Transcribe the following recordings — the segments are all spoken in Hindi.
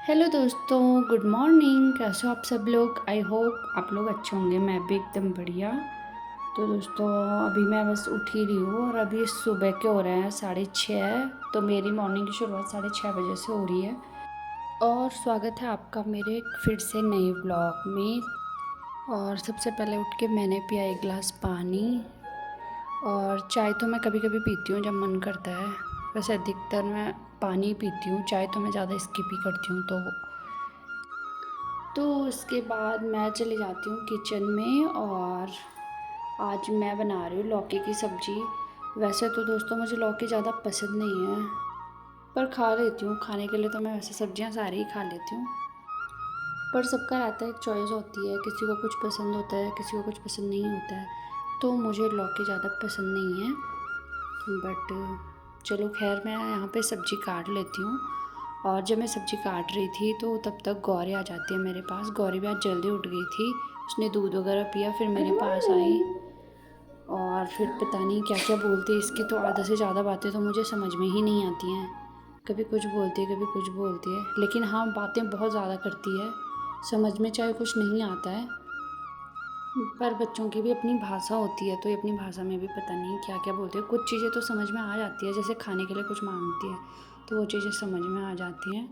हेलो दोस्तों, गुड मॉर्निंग। कैसे हो आप सब लोग? आई होप आप लोग अच्छे होंगे। मैं भी एकदम बढ़िया। तो दोस्तों, अभी मैं बस उठ ही रही हूँ और अभी सुबह के हो रहे हैं 6:30। तो मेरी मॉर्निंग की शुरुआत 6:30 बजे से हो रही है। और स्वागत है आपका मेरे फिर से नए ब्लॉग में। और सबसे पहले उठ के मैंने पिया एक गिलास पानी। और चाय तो मैं कभी कभी पीती हूँ जब मन करता है। वैसे अधिकतर मैं पानी पीती हूँ, चाय तो मैं ज़्यादा स्किप ही करती हूँ। तो उसके बाद मैं चली जाती हूँ किचन में और आज मैं बना रही हूँ लौकी की सब्ज़ी। वैसे तो दोस्तों मुझे लौकी ज़्यादा पसंद नहीं है, पर खा लेती हूँ। खाने के लिए तो मैं वैसे सब्जियाँ सारी ही खा लेती हूँ, पर सबका रहता है, एक चॉइस होती है। किसी को कुछ पसंद होता है, किसी को कुछ पसंद नहीं होता है। तो मुझे लौकी ज़्यादा पसंद नहीं है, बट चलो खैर, मैं यहाँ पे सब्ज़ी काट लेती हूँ। और जब मैं सब्ज़ी काट रही थी तो तब तक गौरी आ जाती है मेरे पास। गौरी भी आज जल्दी उठ गई थी, उसने दूध वगैरह पिया, फिर मेरे पास आई। और फिर पता नहीं क्या क्या बोलती है। इसकी तो आधा से ज़्यादा बातें तो मुझे समझ में ही नहीं आती हैं। कभी कुछ बोलती है, कभी कुछ बोलती है, लेकिन हाँ, बातें बहुत ज़्यादा करती है। समझ में चाहे कुछ नहीं आता है, पर बच्चों की भी अपनी भाषा होती है, तो ये अपनी भाषा में भी पता नहीं क्या क्या बोलते हैं। कुछ चीज़ें तो समझ में आ जाती है, जैसे खाने के लिए कुछ मांगती है तो वो चीज़ें समझ में आ जाती हैं।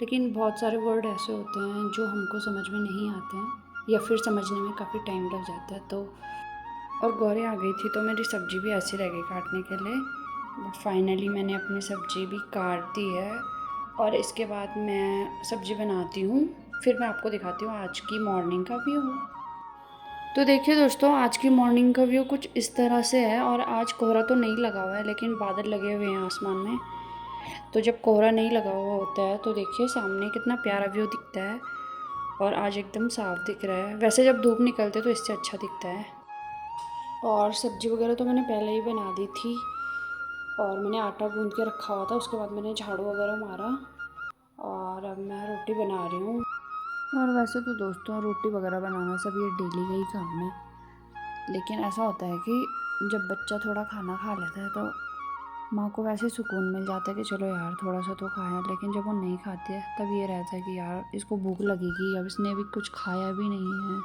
लेकिन बहुत सारे वर्ड ऐसे होते हैं जो हमको समझ में नहीं आते हैं, या फिर समझने में काफ़ी टाइम लग जाता है। तो और गौरी आ गई थी तो मेरी सब्ज़ी भी ऐसी रह गई काटने के लिए, बट फाइनली मैंने अपनी सब्ज़ी भी काट दी है। और इसके बाद मैं सब्ज़ी बनाती हूँ, फिर मैं आपको दिखाती हूँ आज की मॉर्निंग का व्यू। तो देखिए दोस्तों, आज की मॉर्निंग का व्यू कुछ इस तरह से है। और आज कोहरा तो नहीं लगा हुआ है, लेकिन बादल लगे हुए हैं आसमान में। तो जब कोहरा नहीं लगा हुआ होता है तो देखिए सामने कितना प्यारा व्यू दिखता है। और आज एकदम साफ दिख रहा है। वैसे जब धूप निकलते तो इससे अच्छा दिखता है। और सब्ज़ी वगैरह तो मैंने पहले ही बना दी थी, और मैंने आटा गूंद के रखा हुआ था। उसके बाद मैंने झाड़ू वगैरह मारा, और अब मैं रोटी बना रही हूँ। और वैसे तो दोस्तों, रोटी वगैरह बनाना सब ये डेली का ही काम है। लेकिन ऐसा होता है कि जब बच्चा थोड़ा खाना खा लेता है तो माँ को वैसे सुकून मिल जाता है कि चलो यार थोड़ा सा तो खाया। लेकिन जब वो नहीं खाती है तब ये रहता है कि यार इसको भूख लगेगी, अब इसने अभी कुछ खाया भी नहीं है।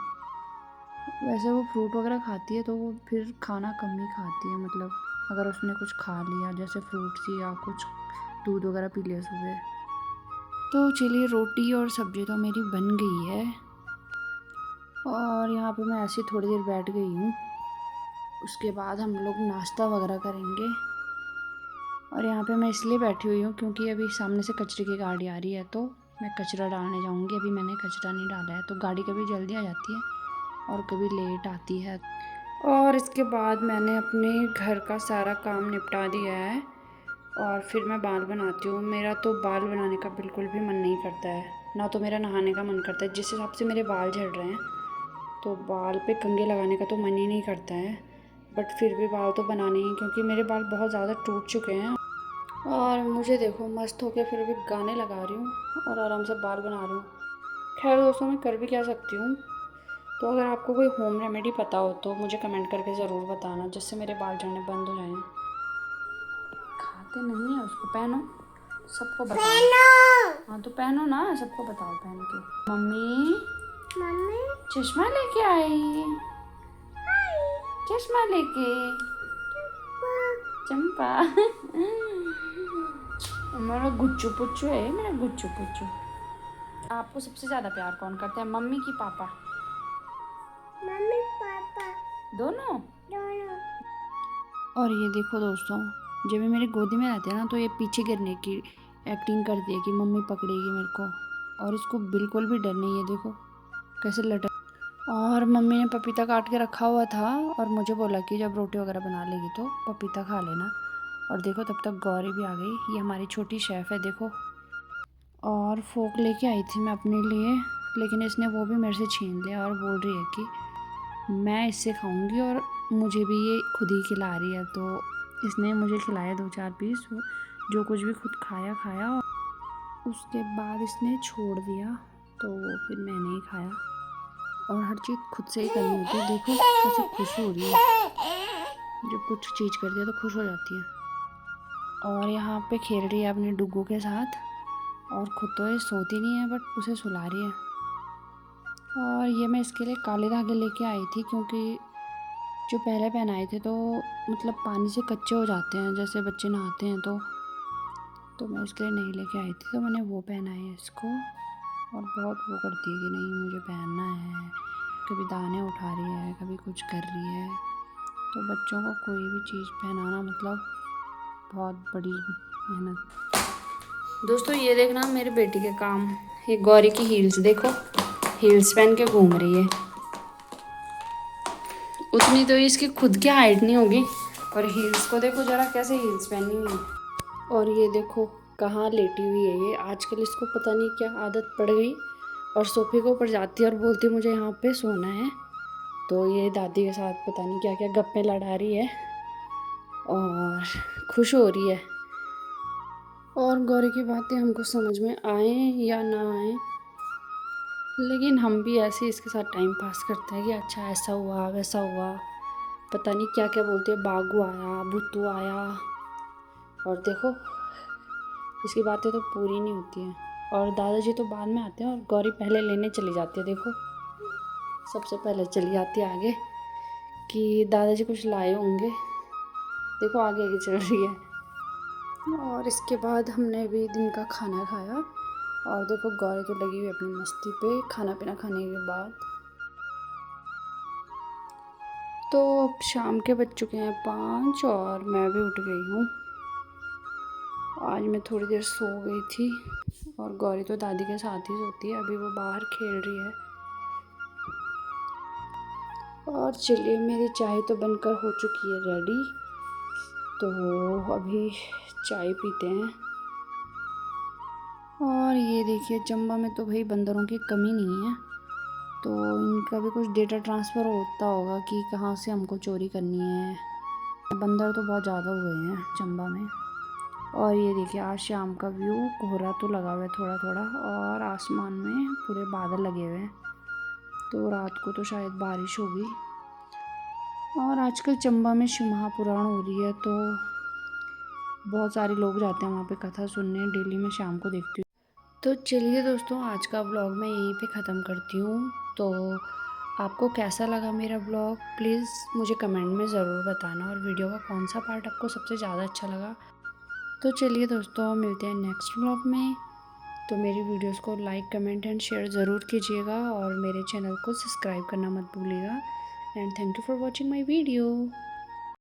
वैसे वो फ्रूट वगैरह खाती है तो वो फिर खाना कम ही खाती है। मतलब अगर उसने कुछ खा लिया, जैसे फ्रूट्स या कुछ दूध वगैरह पी लिया सुबह। तो चलिए, रोटी और सब्ज़ी तो मेरी बन गई है। और यहाँ पे मैं ऐसे थोड़ी देर बैठ गई हूँ। उसके बाद हम लोग नाश्ता वगैरह करेंगे। और यहाँ पे मैं इसलिए बैठी हुई हूँ क्योंकि अभी सामने से कचरे की गाड़ी आ रही है, तो मैं कचरा डालने जाऊँगी। अभी मैंने कचरा नहीं डाला है। तो गाड़ी कभी जल्दी आ जाती है और कभी लेट आती है। और इसके बाद मैंने अपने घर का सारा काम निपटा दिया है, और फिर मैं बाल बनाती हूँ। मेरा तो बाल बनाने का बिल्कुल भी मन नहीं करता है, ना तो मेरा नहाने का मन करता है। जिस हिसाब से मेरे बाल झड़ रहे हैं तो बाल पे कंघी लगाने का तो मन ही नहीं करता है। बट फिर भी बाल तो बनाने ही, क्योंकि मेरे बाल बहुत ज़्यादा टूट चुके हैं। और मुझे देखो मस्त होके फिर भी गाने लगा रही हूँ और आराम से बाल बना रही हूँ। खैर दोस्तों, मैं कर भी क्या सकती हूँ। तो अगर आपको कोई होम रेमेडी पता हो तो मुझे कमेंट करके ज़रूर बताना, जिससे मेरे बाल झड़ने बंद हो जाएं। खाते नहीं है उसको, पहनो, सबको बताओ। हाँ तो पहनो ना, सबको बताओ पहन के। मम्मी, मम्मी चश्मा लेके आई। चश्मा लेके चंपा। मेरा गुच्चू पुच्चू है, मेरा गुच्चू पुच्चू। आपको सबसे ज़्यादा प्यार कौन करते हैं, मम्मी की पापा? मम्मी पापा दोनों दोनों। और ये देखो दोस्तों, जब ये मेरी गोदी में रहते हैं ना तो ये पीछे गिरने की एक्टिंग करती है कि मम्मी पकड़ेगी मेरे को। और इसको बिल्कुल भी डर नहीं है, देखो कैसे लटक। और मम्मी ने पपीता काट के रखा हुआ था और मुझे बोला कि जब रोटी वगैरह बना लेगी तो पपीता खा लेना। और देखो तब तक गौरी भी आ गई। ये हमारी छोटी शेफ़ है, देखो। और फोक लेके आई थी मैं अपने लिए, लेकिन इसने वो भी मेरे से छीन लिया और बोल रही है कि मैं इससे खाऊंगी, और मुझे भी ये खुद ही खिला रही है। तो इसने मुझे खिलाया 2-4 पीस, जो कुछ भी खुद खाया खाया, और उसके बाद इसने छोड़ दिया। तो फिर मैंने ही खाया। और हर चीज़ खुद से ही करनी होती है। देखो कैसे खुश हो रही है, जब कुछ चीज़ करती है तो खुश हो जाती है। और यहाँ पे खेल रही है अपने डुग्गू के साथ। और ख़ुद तो ये सोती नहीं है बट उसे सुला रही है। और ये मैं इसके लिए काले धागे लेके आई थी क्योंकि जो पहले पहनाए थे तो मतलब पानी से कच्चे हो जाते हैं जैसे बच्चे नहाते हैं तो मैं इसके लिए नहीं लेके आई थी, तो मैंने वो पहना है इसको। और बहुत वो करती है कि नहीं मुझे पहनना है, कभी दाने उठा रही है कभी कुछ कर रही है। तो बच्चों को कोई भी चीज़ पहनाना मतलब बहुत बड़ी मेहनत। दोस्तों ये देखना मेरी बेटी के काम, ये गौरी की हील्स देखो, हील्स पहन के घूम रही है। उतनी तो इसकी खुद की हाइट नहीं होगी, और हील्स को देखो जरा कैसे हील्स पहनी हुई है। और ये देखो कहाँ लेटी हुई है ये, आजकल इसको पता नहीं क्या आदत पड़ गई, और सोफे के ऊपर जाती है और बोलती है मुझे यहाँ पे सोना है। तो ये दादी के साथ पता नहीं क्या क्या गप्पे लड़ा रही है और खुश हो रही है। और गौरी की बातें हमको समझ में आए या ना आए, लेकिन हम भी ऐसे इसके साथ टाइम पास करते हैं कि अच्छा ऐसा हुआ वैसा हुआ, पता नहीं क्या क्या बोलते हैं, बागू आया भुत्तू आया। और देखो इसकी बातें तो पूरी नहीं होती हैं, और दादाजी तो बाद में आते हैं और गौरी पहले लेने चली जाती है। देखो सबसे पहले चली जाती है आगे कि दादाजी कुछ लाए होंगे, देखो आगे आगे चल रही है। और इसके बाद हमने भी दिन का खाना खाया, और देखो गौरी तो लगी हुई अपनी मस्ती पे खाना पीना खाने के बाद। तो अब शाम के बज चुके हैं 5 और मैं भी उठ गई हूँ। आज मैं थोड़ी देर सो गई थी, और गौरी तो दादी के साथ ही सोती है, अभी वो बाहर खेल रही है। और चलिए मेरी चाय तो बनकर हो चुकी है रेडी, तो अभी चाय पीते हैं। और ये देखिए चंबा में तो भाई बंदरों की कमी नहीं है, तो इनका भी कुछ डेटा ट्रांसफ़र होता होगा कि कहाँ से हमको चोरी करनी है। बंदर तो बहुत ज़्यादा हुए हैं चंबा में। और ये देखिए आज शाम का व्यू, कोहरा तो लगा हुआ है थोड़ा थोड़ा, और आसमान में पूरे बादल लगे हुए हैं, तो रात को तो शायद बारिश होगी। और आजकल चंबा में शिव महापुराण हो रही है, तो बहुत सारे लोग जाते हैं वहाँ पे कथा सुनने, डेली मैं शाम को देखती हूँ। तो चलिए दोस्तों आज का व्लॉग मैं यहीं पे ख़त्म करती हूँ। तो आपको कैसा लगा मेरा व्लॉग प्लीज़ मुझे कमेंट में ज़रूर बताना, और वीडियो का कौन सा पार्ट आपको सबसे ज़्यादा अच्छा लगा। तो चलिए दोस्तों मिलते हैं नेक्स्ट व्लॉग में। तो मेरी वीडियोस को लाइक कमेंट एंड शेयर ज़रूर कीजिएगा, और मेरे चैनल को सब्सक्राइब करना मत भूलिएगा। And thank you for watching my video.